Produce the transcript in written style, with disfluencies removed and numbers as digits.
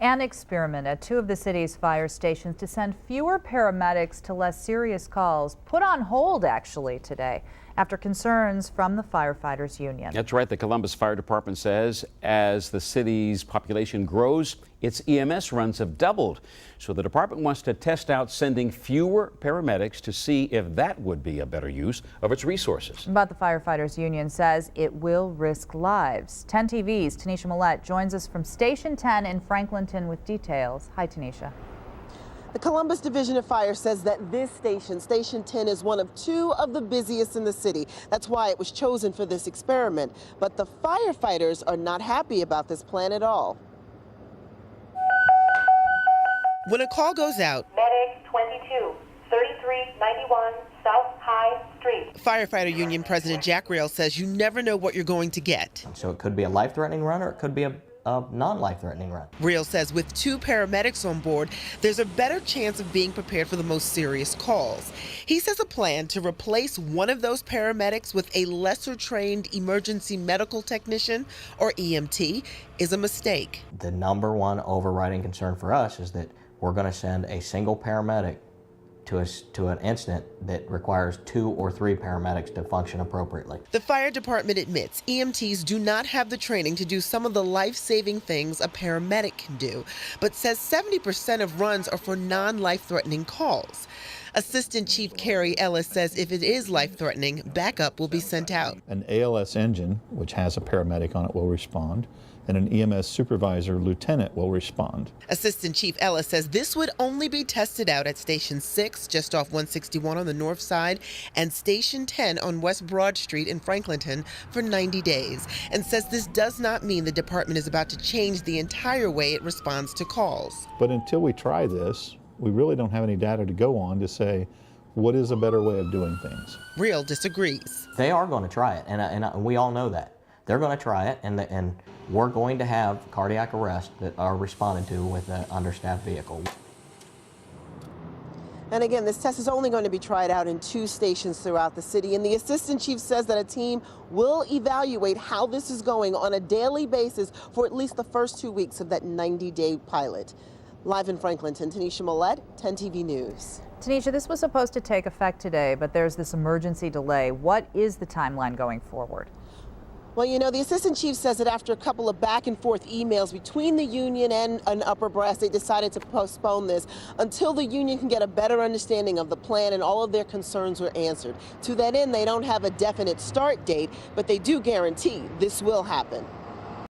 An experiment at two of the city's fire stations to send fewer paramedics to less serious calls put on hold actually today after concerns from the firefighters union. That's right. The Columbus Fire Department says as the city's population grows, its EMS runs have doubled. So the department wants to test out sending fewer paramedics to see if that would be a better use of its resources. But the firefighters union says it will risk lives. 10 TV's Tanisha Millette joins us from Station 10 in Franklinton with details. Hi, Tanisha. The Columbus Division of Fire says that this station, Station 10, is one of two of the busiest in the city. That's why it was chosen for this experiment. But the firefighters are not happy about this plan at all. When a call goes out, Medic 22, 3391 South High Street. Firefighter Union President Jack Rail says you never know what you're going to get. So it could be a life-threatening run or it could be a non-life-threatening run. Rail says with two paramedics on board, there's a better chance of being prepared for the most serious calls. He says a plan to replace one of those paramedics with a lesser-trained emergency medical technician, or EMT, is a mistake. The number one overriding concern for us is that we're going to send a single paramedic to an incident that requires 2 or 3 paramedics to function appropriately. The fire department admits EMTs do not have the training to do some of the life-saving things a paramedic can do, but says 70% of runs are for non-life-threatening calls. Assistant Chief Kerry Ellis says if it is life-threatening, backup will be sent out. An ALS engine, which has a paramedic on it, will respond, and an EMS supervisor lieutenant will respond. Assistant Chief Ellis says this would only be tested out at Station 6, just off 161 on the north side, and Station 10 on West Broad Street in Franklinton for 90 days, and says this does not mean the department is about to change the entire way it responds to calls. But until we try this, we really don't have any data to go on to say what is a better way of doing things. Rail disagrees. They are going to try it, and we all know that. They're going to try it, and we're going to have cardiac arrest that are responded to with an understaffed vehicle. And again, this test is only going to be tried out in 2 stations throughout the city. And the assistant chief says that a team will evaluate how this is going on a daily basis for at least the first 2 weeks of that 90-day pilot. Live in Franklinton, Tanisha Millette, 10 TV News. Tanisha, this was supposed to take effect today, but there's this emergency delay. What is the timeline going forward? Well, you know, the assistant chief says that after a couple of back and forth emails between the union and an upper brass, they decided to postpone this until the union can get a better understanding of the plan and all of their concerns were answered. To that end, they don't have a definite start date, but they do guarantee this will happen.